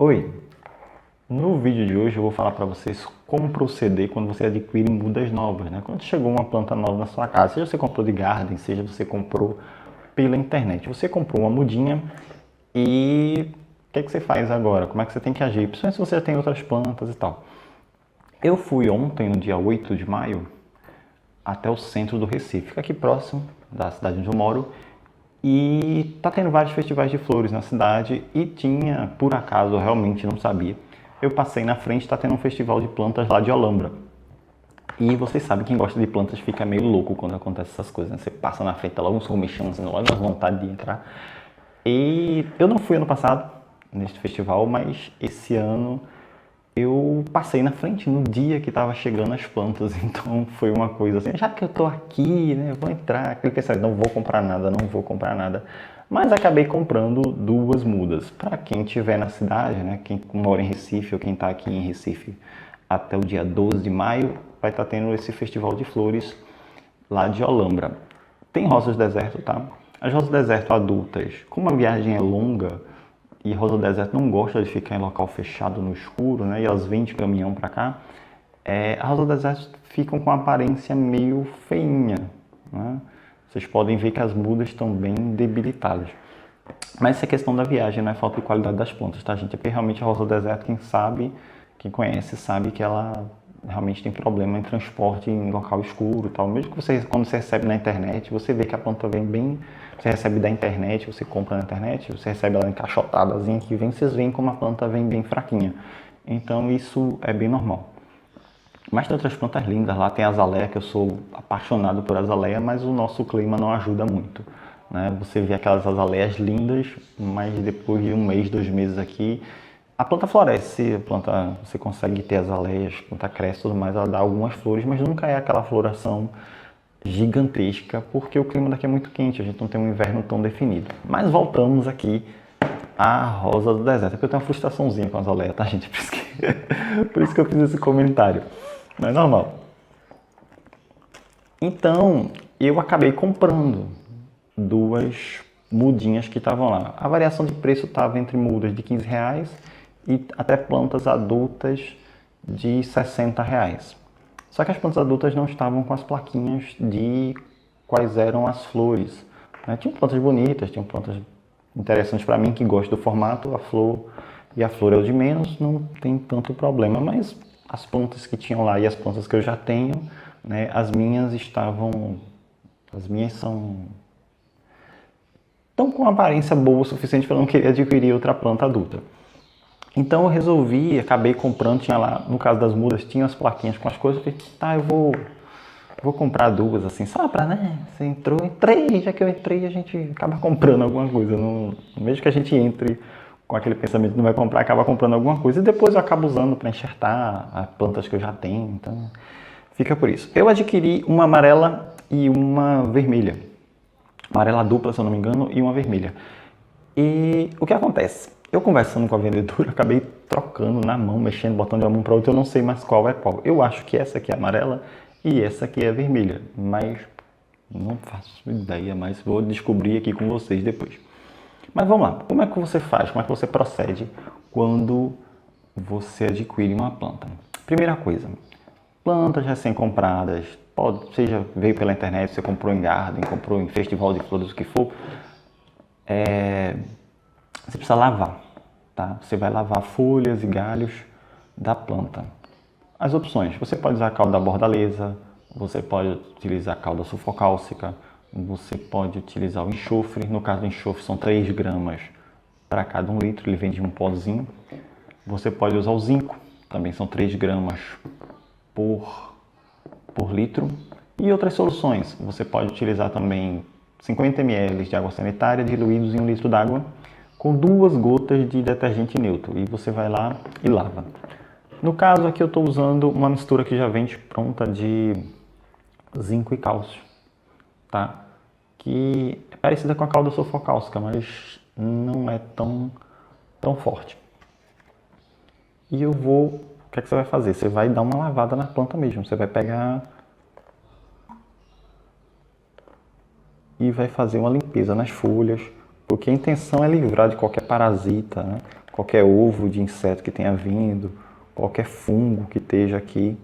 Oi, no vídeo de hoje eu vou falar para vocês como proceder quando você adquire mudas novas, né? Quando chegou uma planta nova na sua casa, seja você comprou de garden, seja você comprou pela internet. Você comprou uma mudinha e o que é que você faz agora? Como é que você tem que agir? Principalmente se você já tem outras plantas e tal. Eu fui ontem, no dia 8 de maio, até o centro do Recife, fica aqui próximo da cidade onde eu moro, e tá tendo vários festivais de flores na cidade e tinha, por acaso, eu realmente não sabia, eu passei na frente, tá tendo um festival de plantas lá de Olambra. E vocês sabem, quem gosta de plantas fica meio louco quando acontece essas coisas, né? Você passa na frente, tá logo uns comichões, logo as vontade de entrar. E eu não fui ano passado neste festival, mas esse ano eu passei na frente no dia que estava chegando as plantas, então foi uma coisa assim, já que eu tô aqui, né, vou entrar, aquele pensamento, não vou comprar nada, não vou comprar nada, mas acabei comprando duas mudas. Para quem estiver na cidade, né, quem mora em Recife ou quem está aqui em Recife até o dia 12 de maio, vai estar tendo esse festival de flores lá de Olambra. Tem rosas deserto, tá? As rosas deserto adultas, como a viagem é longa, e rosa deserto não gosta de ficar em local fechado no escuro, né? E elas vêm de caminhão para cá. As rosas deserto ficam com uma aparência meio feinha, né? Vocês podem ver que as mudas estão bem debilitadas. Mas isso é questão da viagem, não é falta de qualidade das plantas, tá, gente? É porque realmente a rosa deserto, quem sabe, quem conhece, sabe que ela realmente tem problema em transporte em local escuro e tal. Mesmo que você, quando você recebe na internet, você vê que a planta vem bem... Você recebe da internet, você compra na internet, você recebe ela encaixotadazinha que vem, vocês veem como a planta vem bem fraquinha. Então isso é bem normal. Mas tem outras plantas lindas lá, tem a azaleia, que eu sou apaixonado por azaleia, mas o nosso clima não ajuda muito, né? Você vê aquelas azaleias lindas, mas depois de um mês, 2 meses aqui, a planta floresce, a planta, você consegue ter azaleias, a planta cresce e tudo mais, ela dá algumas flores, mas nunca é aquela floração gigantesca, porque o clima daqui é muito quente, a gente não tem um inverno tão definido. Mas voltamos aqui à rosa do deserto, porque eu tenho uma frustraçãozinha com a azaleia, tá, gente? Por isso que eu fiz esse comentário. Não é normal. Então, eu acabei comprando duas mudinhas que estavam lá. A variação de preço estava entre mudas de R$ 15 e até plantas adultas de R$ 60. Só que as plantas adultas não estavam com as plaquinhas de quais eram as flores, né? Tinham plantas bonitas, tinham plantas interessantes para mim, que gosto do formato, a flor é o de menos, não tem tanto problema, mas as plantas que tinham lá e as plantas que eu já tenho, né, as minhas são com uma aparência boa o suficiente para eu não querer adquirir outra planta adulta. Então eu resolvi, acabei comprando, tinha lá, no caso das mudas, tinha as plaquinhas com as coisas, eu falei, tá, eu vou comprar duas, assim, só pra, né, você entrei, já que eu entrei, a gente acaba comprando alguma coisa, não, mesmo que a gente entre com aquele pensamento de não vai comprar, acaba comprando alguma coisa, e depois eu acabo usando para enxertar as plantas que eu já tenho, então fica por isso. Eu adquiri uma amarela e uma vermelha, amarela dupla, se eu não me engano, e uma vermelha. E o que acontece? Eu conversando com a vendedora, acabei trocando na mão, mexendo, botando de uma mão para outra, eu não sei mais qual é qual. Eu acho que essa aqui é amarela e essa aqui é vermelha, mas não faço ideia, mas vou descobrir aqui com vocês depois. Mas vamos lá, como é que você faz, como é que você procede quando você adquire uma planta? Primeira coisa, plantas recém-compradas, seja veio pela internet, você comprou em garden, comprou em festival de flores, o que for, você precisa lavar, tá? Você vai lavar folhas e galhos da planta. As opções, você pode usar a calda bordaleza, você pode utilizar a calda sulfocálcica, você pode utilizar o enxofre. No caso do enxofre são 3 gramas para cada 1 litro, ele vem de um pozinho. Você pode usar o zinco, também são 3 gramas por litro. E outras soluções, você pode utilizar também 50 ml de água sanitária diluídos em 1 litro d'água com 2 gotas de detergente neutro, e você vai lá e lava. No caso aqui eu estou usando uma mistura que já vem pronta de zinco e cálcio, tá? Que é parecida com a calda sulfocálcica, mas não é tão forte. E o que é que você vai fazer? Você vai dar uma lavada na planta mesmo, você vai pegar e vai fazer uma limpeza nas folhas, Porque a intenção é livrar de qualquer parasita, né? Qualquer ovo de inseto que tenha vindo, qualquer fungo que esteja aqui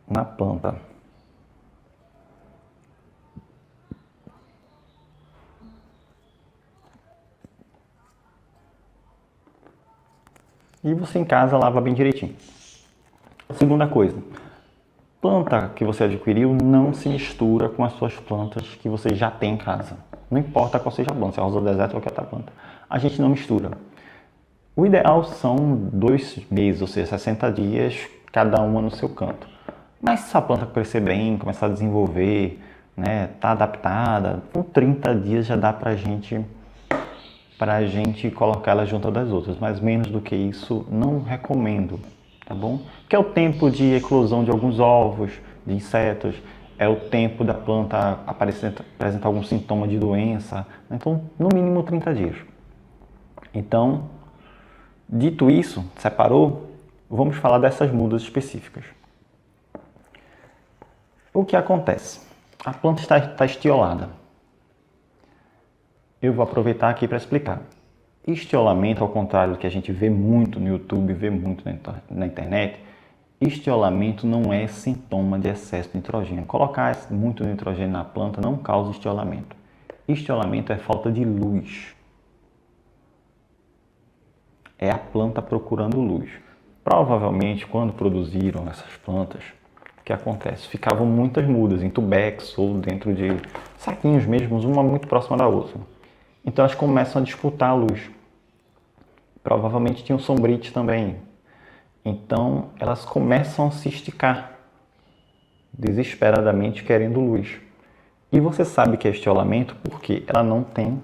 na planta. E você em casa lava bem direitinho. Segunda coisa, planta que você adquiriu não se mistura com as suas plantas que você já tem em casa. Não importa qual seja a planta, se é rosa do deserto ou qualquer outra planta. A gente não mistura. O ideal são 2 meses, ou seja, 60 dias, cada uma no seu canto. Mas se a planta crescer bem, começar a desenvolver, né, tá adaptada, com 30 dias já dá pra gente colocar ela junto das outras. Mas menos do que isso, não recomendo, tá bom? Que é o tempo de eclosão de alguns ovos, de insetos, é o tempo da planta apresentar algum sintoma de doença. Então, no mínimo 30 dias. Então, dito isso, separou, vamos falar dessas mudas específicas. O que acontece? A planta está estiolada. Eu vou aproveitar aqui para explicar. Estiolamento, ao contrário do que a gente vê muito no YouTube, vê muito na internet, estiolamento não é sintoma de excesso de nitrogênio. Colocar muito nitrogênio na planta não causa estiolamento. Estiolamento é falta de luz. É a planta procurando luz. Provavelmente, quando produziram essas plantas, o que acontece? Ficavam muitas mudas em tubex ou dentro de saquinhos mesmo, uma muito próxima da outra. Então elas começam a disputar a luz. Provavelmente tinham sombrites também. Então elas começam a se esticar, desesperadamente querendo luz. E você sabe que é estiolamento porque ela não tem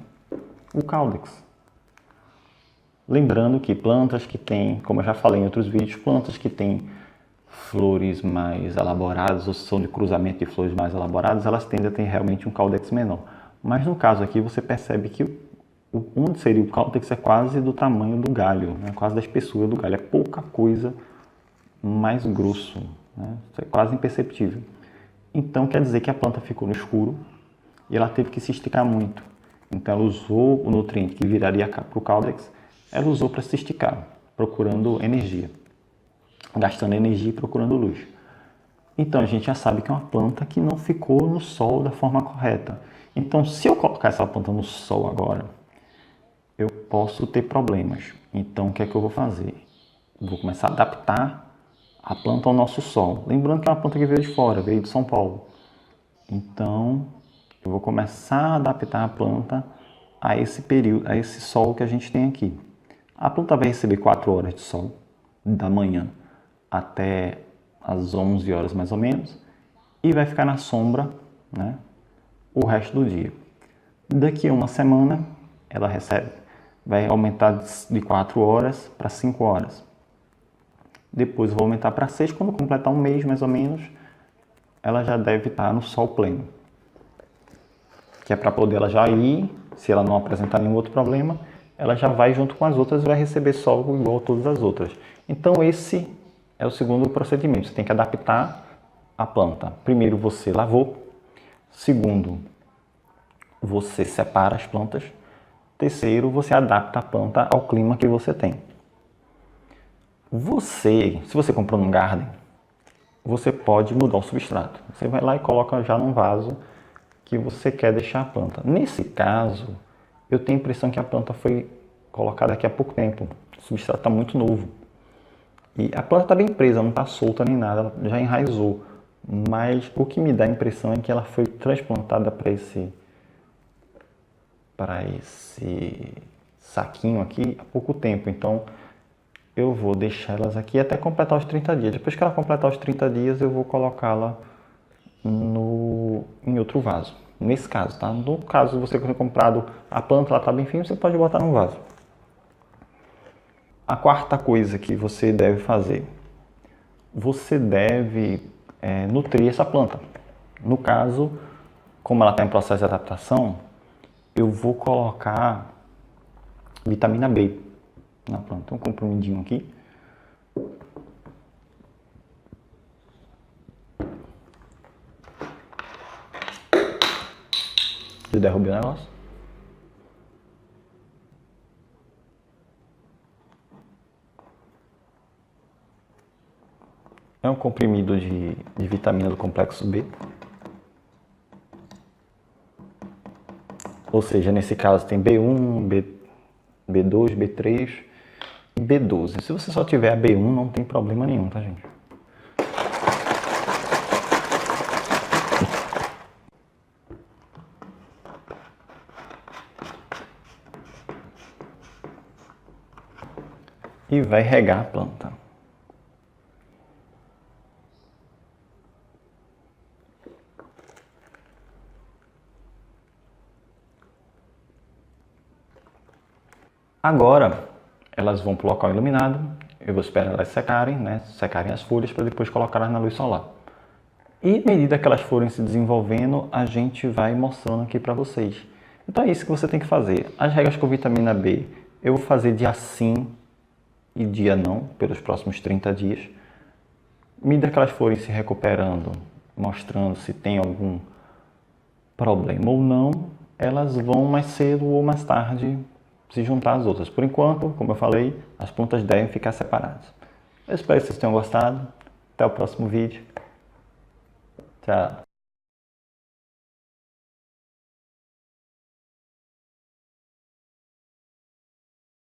o caudex. Lembrando que plantas que têm, como eu já falei em outros vídeos, plantas que têm flores mais elaboradas ou são de cruzamento de flores mais elaboradas, elas tendem a ter realmente um caudex menor. Mas no caso aqui você percebe que onde seria o caudex é quase do tamanho do galho, né? Quase da espessura do galho, é pouca coisa mais grosso, né? Isso é quase imperceptível. Então quer dizer que a planta ficou no escuro e ela teve que se esticar muito. Então ela usou o nutriente que viraria para o caudex, ela usou para se esticar, procurando energia, gastando energia e procurando luz. Então a gente já sabe que é uma planta que não ficou no sol da forma correta. Então se eu colocar essa planta no sol agora, eu posso ter problemas. Então o que é que eu vou fazer? Eu vou começar a adaptar a planta ao nosso sol. Lembrando que é uma planta que veio de fora, veio de São Paulo. Então eu vou começar a adaptar a planta a esse período, a esse sol que a gente tem aqui. A planta vai receber 4 horas de sol, da manhã até às 11 horas mais ou menos, e vai ficar na sombra, né, o resto do dia. Daqui a uma semana, ela vai aumentar de 4 horas para 5 horas. Depois eu vou aumentar para 6, quando completar um mês mais ou menos, ela já deve estar no sol pleno. Que é para poder ela já ir, se ela não apresentar nenhum outro problema, ela já vai junto com as outras e vai receber sol igual a todas as outras. Então esse é o segundo procedimento. Você tem que adaptar a planta. Primeiro você lavou. Segundo, você separa as plantas. Terceiro, você adapta a planta ao clima que você tem. Se você comprou num garden, você pode mudar o substrato. Você vai lá e coloca já num vaso que você quer deixar a planta. Nesse caso, eu tenho a impressão que a planta foi colocada aqui há pouco tempo. O substrato está muito novo. E a planta está bem presa, não está solta nem nada, ela já enraizou. Mas o que me dá a impressão é que ela foi transplantada para esse saquinho aqui há pouco tempo. Então eu vou deixar elas aqui até completar os 30 dias. Depois que ela completar os 30 dias, eu vou colocá-la em outro vaso. Nesse caso, tá? No caso de você ter comprado a planta, ela está bem firme, você pode botar num vaso. A quarta coisa que você deve fazer, você deve nutrir essa planta. No caso, como ela está em processo de adaptação, eu vou colocar vitamina B na planta. Então, compro um mindinho aqui. Eu derrubei o negócio. É um comprimido de vitamina do complexo B. Ou seja, nesse caso tem B1, B2, B3 e B12. Se você só tiver a B1, não tem problema nenhum, tá, gente? E vai regar a planta. Agora, elas vão para o local iluminado. Eu vou esperar elas secarem, né? Secarem as folhas para depois colocá-las na luz solar. E à medida que elas forem se desenvolvendo, a gente vai mostrando aqui para vocês. Então é isso que você tem que fazer. As regas com vitamina B, eu vou fazer dia sim e dia não, pelos próximos 30 dias. À medida que elas forem se recuperando, mostrando se tem algum problema ou não, elas vão mais cedo ou mais tarde se juntar às outras. Por enquanto, como eu falei, as plantas devem ficar separadas. Eu espero que vocês tenham gostado. Até o próximo vídeo. Tchau.